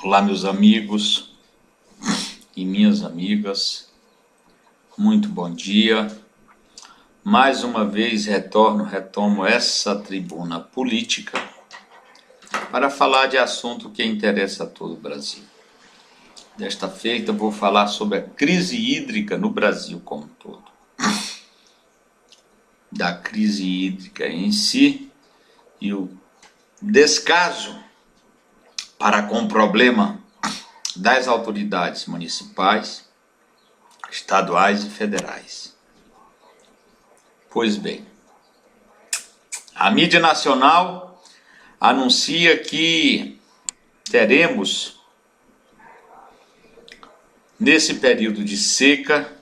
Olá, meus amigos e minhas amigas, muito bom dia. Mais uma vez retomo essa tribuna política para falar de assunto que interessa a todo o Brasil. Desta feita vou falar sobre a crise hídrica no Brasil como um todo. Da crise hídrica em si e o descaso para com o problema das autoridades municipais, estaduais e federais. Pois bem, a mídia nacional anuncia que teremos, nesse período de seca,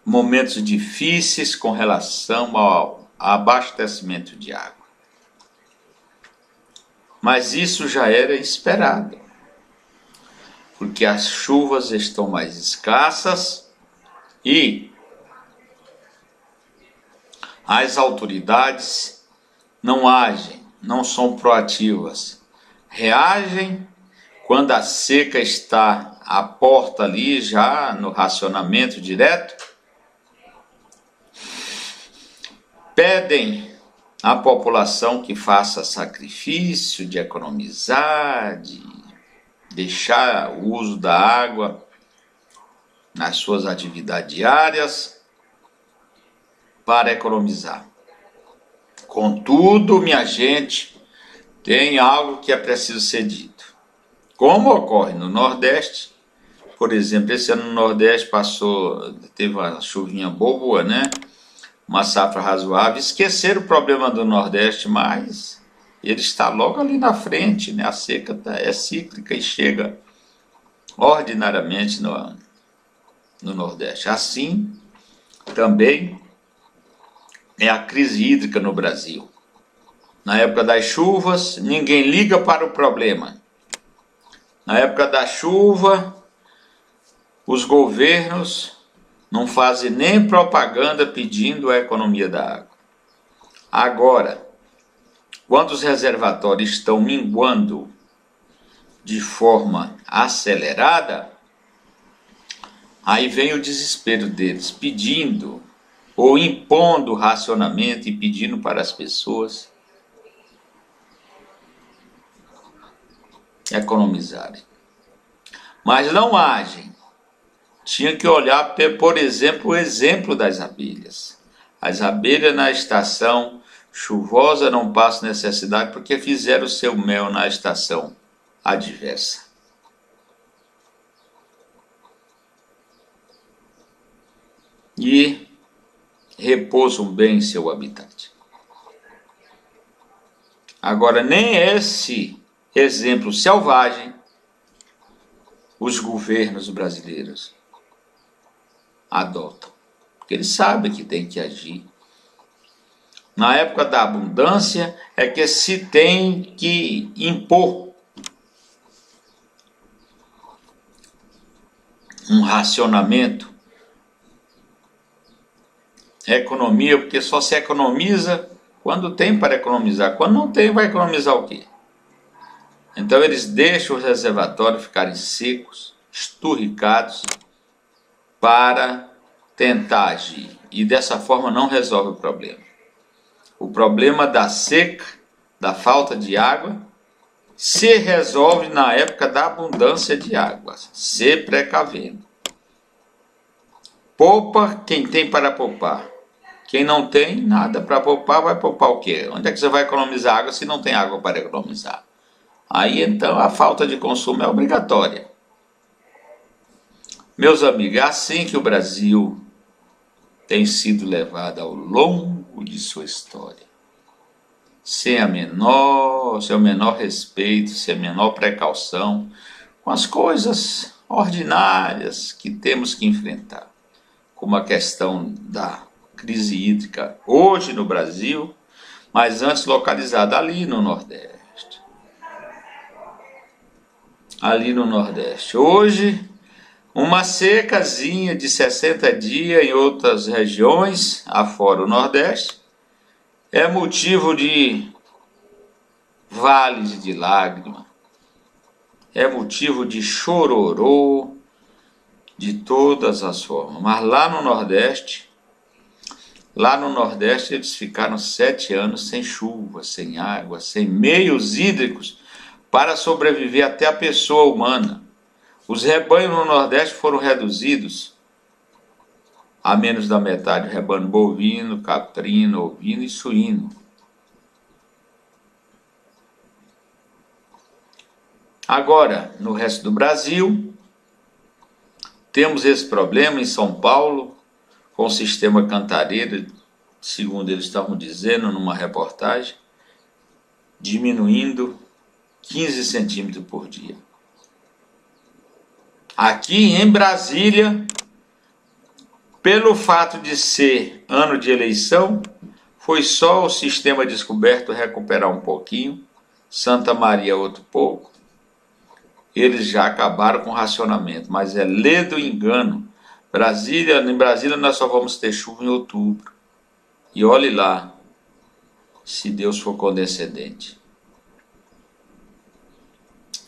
momentos difíceis com relação ao abastecimento de água. Mas isso já era esperado, porque as chuvas estão mais escassas e as autoridades não agem, não são proativas, reagem quando a seca está à porta ali, já no racionamento direto, pedem à população que faça sacrifício de economizar, de deixar o uso da água nas suas atividades diárias para economizar. Contudo, minha gente, tem algo que é preciso ser dito. Como ocorre no Nordeste, por exemplo, esse ano no Nordeste teve uma chuvinha boa, né? Uma safra razoável, esqueceram o problema do Nordeste, mas ele está logo ali na frente, né? A seca é cíclica e chega ordinariamente no Nordeste. Assim, também é a crise hídrica no Brasil. Na época das chuvas, ninguém liga para o problema. Na época da chuva, os governos não fazem nem propaganda pedindo a economia da água. Agora, quando os reservatórios estão minguando de forma acelerada, aí vem o desespero deles, pedindo ou impondo racionamento e pedindo para as pessoas economizarem. Mas não agem. Tinha que olhar, por exemplo, o exemplo das abelhas. As abelhas na estação chuvosa não passam necessidade porque fizeram o seu mel na estação adversa. E repousam bem em seu habitat. Agora, nem esse exemplo selvagem os governos brasileiros adotam, porque eles sabem que tem que agir. Na época da abundância é que se tem que impor um racionamento, economia, porque só se economiza quando tem para economizar. Quando não tem, vai economizar o quê? Então eles deixam os reservatórios ficarem secos, esturricados, para tentar agir. E dessa forma não resolve o problema. O problema da seca, da falta de água, se resolve na época da abundância de água, se precavendo. Poupa quem tem para poupar. Quem não tem nada para poupar, vai poupar o quê? Onde é que você vai economizar água se não tem água para economizar? Aí então a falta de consumo é obrigatória. Meus amigos, é assim que o Brasil tem sido levado ao longo de sua história. Sem o menor respeito, sem a menor precaução, com as coisas ordinárias que temos que enfrentar, como a questão da crise hídrica hoje no Brasil, mas antes localizada ali no Nordeste. Hoje, uma secazinha de 60 dias em outras regiões, afora o Nordeste, é motivo de vales de lágrima, é motivo de chororô de todas as formas. Mas lá no Nordeste eles ficaram 7 anos sem chuva, sem água, sem meios hídricos para sobreviver até a pessoa humana. Os rebanhos no Nordeste foram reduzidos a menos da metade, rebanho bovino, caprino, ovino e suíno. Agora, no resto do Brasil, temos esse problema em São Paulo, com o sistema Cantareira, segundo eles estavam dizendo numa reportagem, diminuindo 15 centímetros por dia. Aqui em Brasília, pelo fato de ser ano de eleição, foi só o sistema descoberto recuperar um pouquinho, Santa Maria outro pouco, eles já acabaram com o racionamento, mas é lê do engano. Em Brasília nós só vamos ter chuva em outubro. E olhe lá, se Deus for condescendente.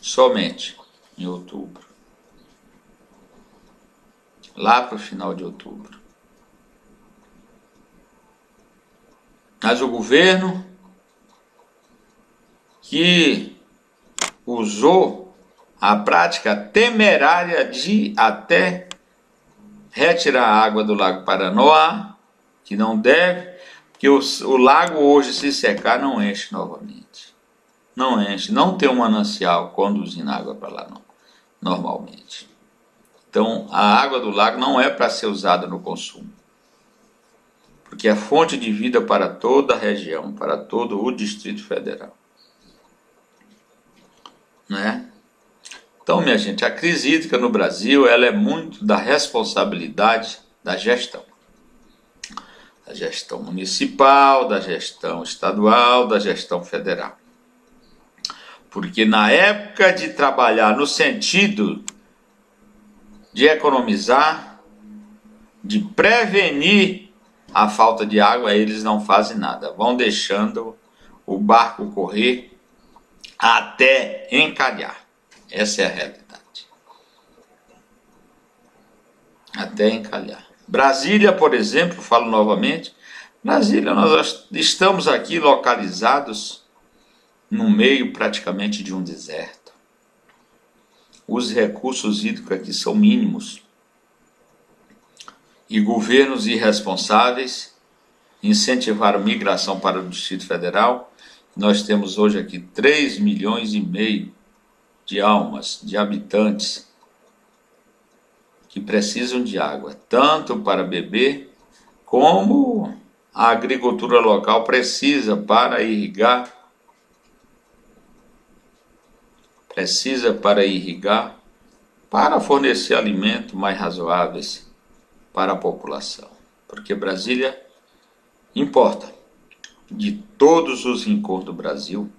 Somente em outubro. Lá para o final de outubro. Mas o governo que usou a prática temerária de até retirar a água do Lago Paranoá, que não deve, porque o lago hoje, se secar, não enche novamente. Não enche, não tem um manancial conduzindo água para lá, não, normalmente. Então, a água do lago não é para ser usada no consumo, porque é fonte de vida para toda a região, para todo o Distrito Federal. Né? Então, minha gente, a crise hídrica no Brasil, ela é muito da responsabilidade da gestão. Da gestão municipal, da gestão estadual, da gestão federal. Porque na época de trabalhar no sentido de economizar, de prevenir a falta de água, eles não fazem nada. Vão deixando o barco correr até encalhar. Essa é a realidade. Até encalhar. Brasília, por exemplo, falo novamente, Brasília, nós estamos aqui localizados no meio praticamente de um deserto. Os recursos hídricos aqui são mínimos. E governos irresponsáveis incentivaram migração para o Distrito Federal. Nós temos hoje aqui 3,5 milhões de almas, de habitantes, que precisam de água, tanto para beber, como a agricultura local precisa para irrigar, para fornecer alimentos mais razoáveis para a população. Porque Brasília importa de todos os rincões do Brasil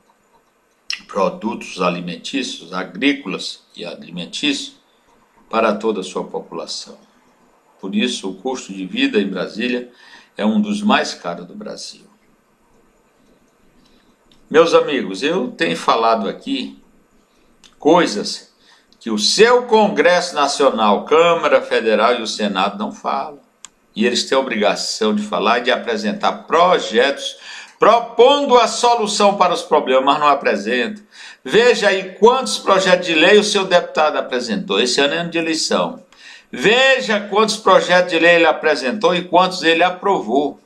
produtos alimentícios, agrícolas e alimentícios para toda a sua população. Por isso, o custo de vida em Brasília é um dos mais caros do Brasil. Meus amigos, eu tenho falado aqui coisas que o seu Congresso Nacional, Câmara Federal e o Senado não falam. E eles têm a obrigação de falar e de apresentar projetos propondo a solução para os problemas, mas não apresentam. Veja aí quantos projetos de lei o seu deputado apresentou. Esse ano é ano de eleição. Veja quantos projetos de lei ele apresentou e quantos ele aprovou.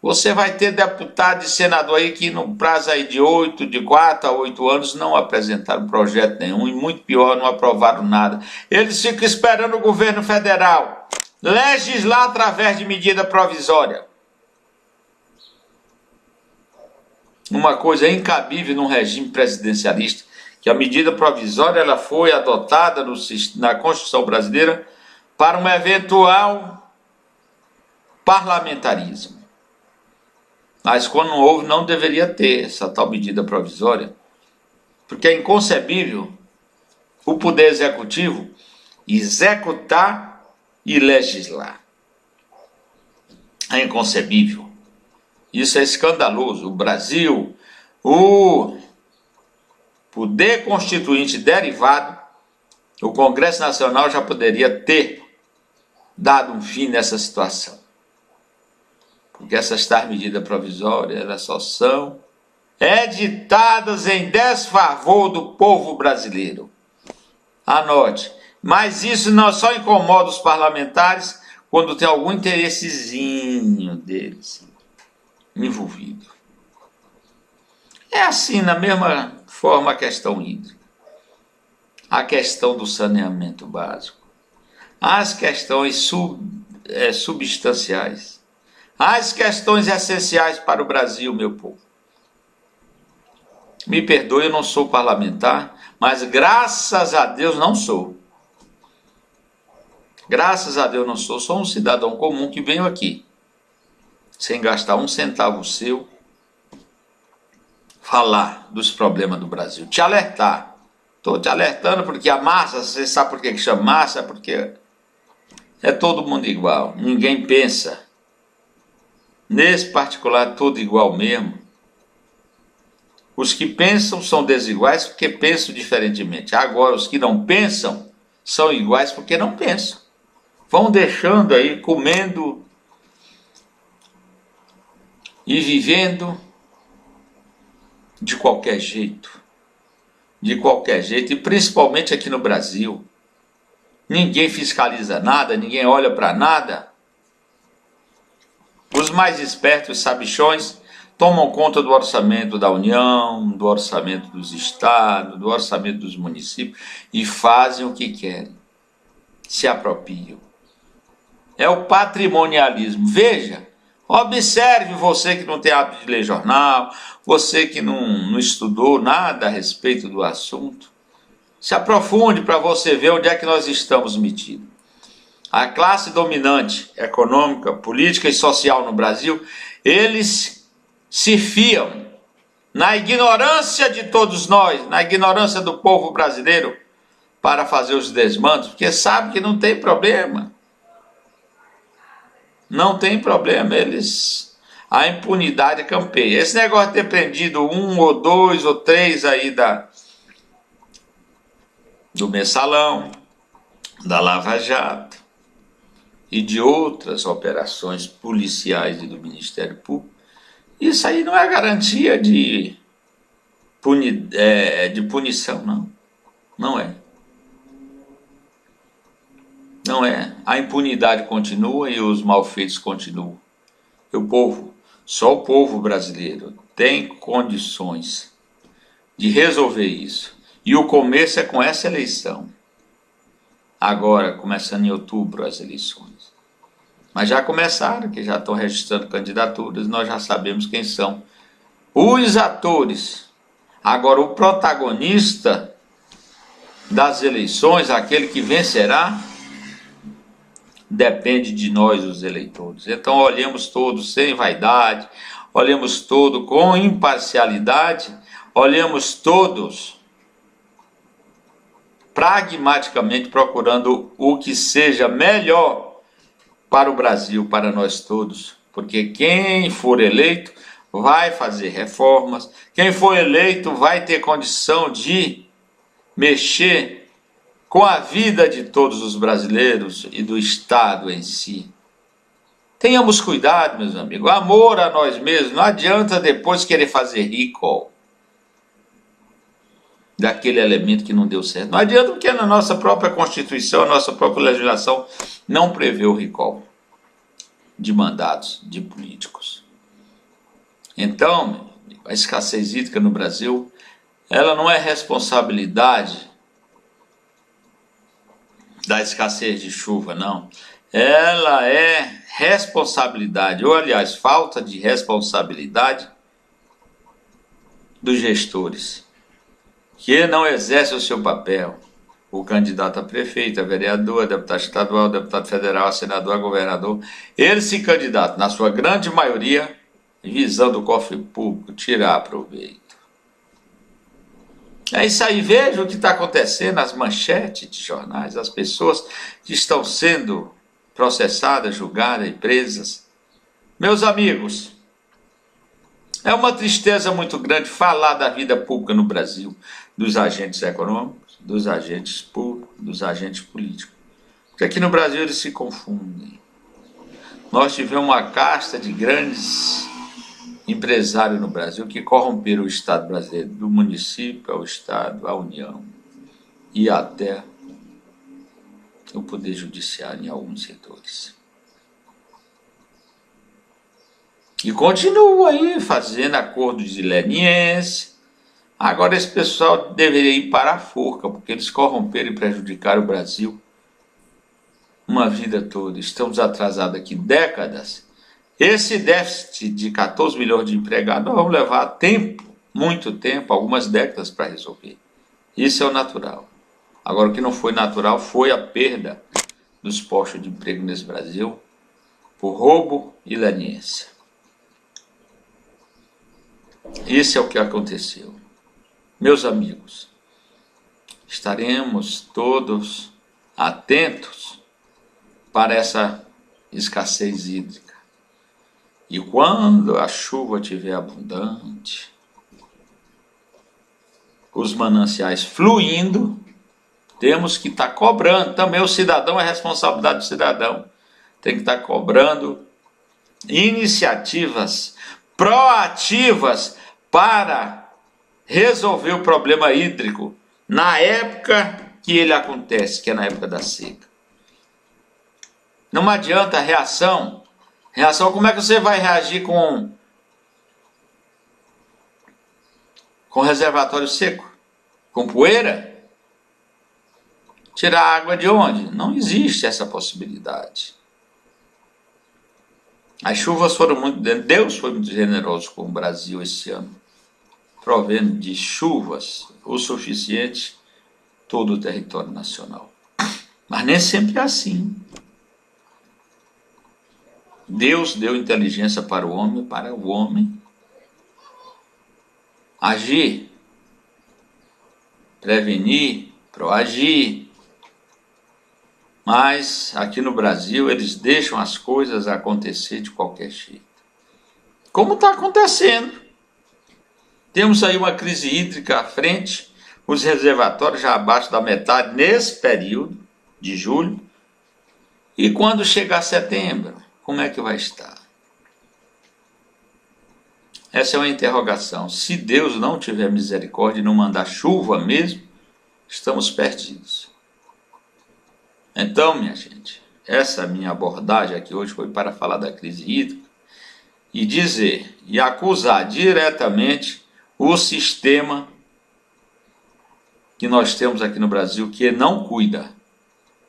Você vai ter deputado e senador aí que no prazo aí de 4 a 8 anos não apresentaram projeto nenhum e muito pior, não aprovaram nada. Eles ficam esperando o governo federal legislar através de medida provisória. Uma coisa incabível num regime presidencialista, que a medida provisória ela foi adotada na Constituição brasileira para um eventual parlamentarismo. Mas quando não houve, não deveria ter essa tal medida provisória, porque é inconcebível o Poder Executivo executar e legislar. É inconcebível. Isso é escandaloso. O Brasil, poder constituinte derivado, o Congresso Nacional já poderia ter dado um fim nessa situação. Porque essas tais medidas provisórias, elas só são editadas em desfavor do povo brasileiro. Anote, mas isso não só incomoda os parlamentares quando tem algum interessezinho deles envolvido. É assim, na mesma forma, a questão hídrica, a questão do saneamento básico, as questões substanciais, as questões essenciais para o Brasil, meu povo. Me perdoe, eu não sou parlamentar, mas graças a Deus não sou. Graças a Deus não sou, sou um cidadão comum que venho aqui, sem gastar um centavo seu, falar dos problemas do Brasil, te alertar. Estou te alertando porque a massa, você sabe por que chama massa? É porque é todo mundo igual, ninguém pensa. Nesse particular, tudo igual mesmo. Os que pensam são desiguais porque pensam diferentemente. Agora, os que não pensam são iguais porque não pensam. Vão deixando aí, comendo e vivendo de qualquer jeito. De qualquer jeito, e principalmente aqui no Brasil. Ninguém fiscaliza nada, ninguém olha para nada. Os mais espertos, sabichões, tomam conta do orçamento da União, do orçamento dos estados, do orçamento dos municípios e fazem o que querem, se apropriam. É o patrimonialismo. Veja, observe, você que não tem hábito de ler jornal, você que não estudou nada a respeito do assunto, se aprofunde para você ver onde é que nós estamos metidos. A classe dominante econômica, política e social no Brasil, eles se fiam na ignorância de todos nós, na ignorância do povo brasileiro, para fazer os desmandos, porque sabe que não tem problema. Não tem problema, a impunidade campeia. Esse negócio de ter prendido 1 ou 2 ou 3 aí do Mensalão, da Lava Jato e de outras operações policiais e do Ministério Público, isso aí não é garantia de punição, não. Não é. Não é. A impunidade continua e os malfeitos continuam. E o povo, só o povo brasileiro tem condições de resolver isso. E o começo é com essa eleição. Agora, começando em outubro as eleições. Mas já começaram, que já estão registrando candidaturas, nós já sabemos quem são os atores. Agora, o protagonista das eleições, aquele que vencerá, depende de nós, os eleitores. Então, olhemos todos sem vaidade, olhemos todos com imparcialidade, olhemos todos pragmaticamente procurando o que seja melhor para o Brasil, para nós todos, porque quem for eleito vai fazer reformas, quem for eleito vai ter condição de mexer com a vida de todos os brasileiros e do Estado em si. Tenhamos cuidado, meus amigos, amor a nós mesmos, não adianta depois querer fazer recall daquele elemento que não deu certo. Não adianta, porque na nossa própria Constituição, a nossa própria legislação não prevê o recall de mandatos de políticos. Então, meu amigo, a escassez hídrica no Brasil, ela não é responsabilidade da escassez de chuva, não. Ela é responsabilidade, ou aliás, falta de responsabilidade dos gestores, que não exerce o seu papel. O candidato a prefeito, a vereador, a deputado estadual, a deputado federal, a senador, a governador, eles se candidatam, na sua grande maioria, visando o cofre público, tirar proveito. É isso aí, veja o que está acontecendo, as manchetes de jornais, as pessoas que estão sendo processadas, julgadas e presas. Meus amigos, É uma tristeza muito grande falar da vida pública no Brasil, dos agentes econômicos, dos agentes públicos, dos agentes políticos. Porque aqui no Brasil eles se confundem. Nós tivemos uma casta de grandes empresários no Brasil que corromperam o Estado brasileiro, do município ao Estado, à União e até o Poder Judiciário em alguns setores. E continua aí fazendo acordo de leniência. Agora esse pessoal deveria ir para a forca, porque eles corromperam e prejudicaram o Brasil uma vida toda. Estamos atrasados aqui décadas. Esse déficit de 14 milhões de empregados nós vamos levar tempo, muito tempo, algumas décadas para resolver. Isso é o natural. Agora o que não foi natural foi a perda dos postos de emprego nesse Brasil por roubo e leniência. Isso é o que aconteceu. Meus amigos, estaremos todos atentos para essa escassez hídrica. E quando a chuva estiver abundante, os mananciais fluindo, temos que estar cobrando. Também o cidadão, é responsabilidade do cidadão. Tem que estar cobrando iniciativas proativas para resolver o problema hídrico na época que ele acontece, que é na época da seca. Não adianta reação. Reação, como é que você vai reagir com reservatório seco? Com poeira? Tirar a água de onde? Não existe essa possibilidade. As chuvas foram muito... Deus foi muito generoso com o Brasil esse ano, provendo de chuvas o suficiente todo o território nacional. Mas nem sempre é assim. Deus deu inteligência para o homem agir, prevenir, proagir. Mas aqui no Brasil eles deixam as coisas acontecer de qualquer jeito. Como está acontecendo. Temos aí uma crise hídrica à frente, os reservatórios já abaixo da metade nesse período de julho. E quando chegar setembro, como é que vai estar? Essa é uma interrogação. Se Deus não tiver misericórdia e não mandar chuva mesmo, estamos perdidos. Então, minha gente, essa minha abordagem aqui hoje foi para falar da crise hídrica e dizer e acusar diretamente o sistema que nós temos aqui no Brasil, que não cuida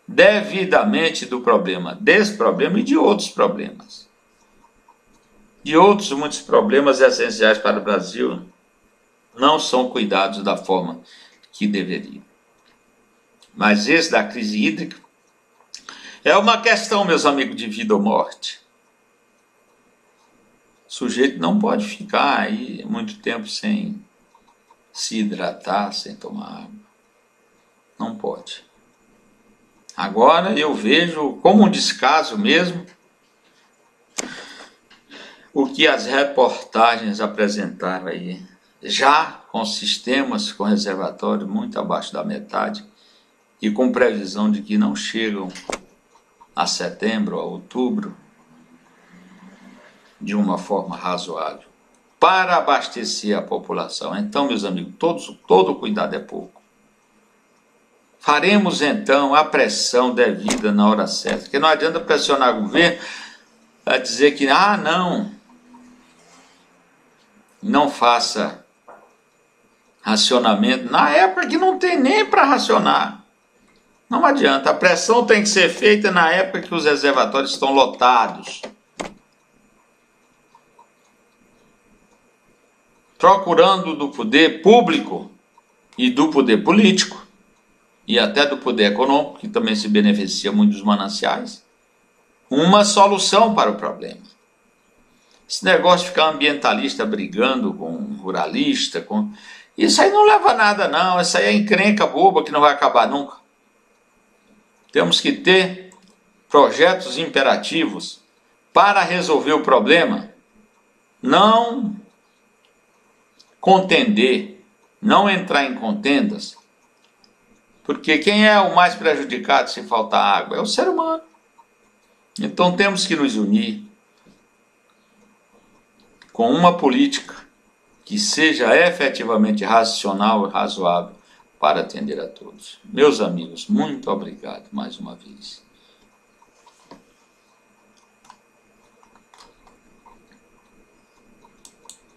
devidamente do problema, desse problema e de outros problemas. De outros muitos problemas essenciais para o Brasil não são cuidados da forma que deveriam. Mas esse da crise hídrica é uma questão, meus amigos, de vida ou morte. O sujeito não pode ficar aí muito tempo sem se hidratar, sem tomar água. Não pode. Agora eu vejo como um descaso mesmo o que as reportagens apresentaram aí, já com sistemas com reservatório muito abaixo da metade e com previsão de que não chegam a setembro, a outubro, de uma forma razoável, para abastecer a população. Então, meus amigos, todo cuidado é pouco. Faremos então a pressão devida na hora certa, porque não adianta pressionar o governo a dizer que, não faça racionamento, na época que não tem nem para racionar. Não adianta, a pressão tem que ser feita na época que os reservatórios estão lotados. Procurando do poder público e do poder político, e até do poder econômico, que também se beneficia muito dos mananciais, uma solução para o problema. Esse negócio de ficar ambientalista brigando com ruralista, isso aí não leva a nada não, isso aí é encrenca boba que não vai acabar nunca. Temos que ter projetos imperativos para resolver o problema, não contender, não entrar em contendas, porque quem é o mais prejudicado se faltar água? É o ser humano. Então temos que nos unir com uma política que seja efetivamente racional e razoável para atender a todos. Meus amigos, muito obrigado mais uma vez.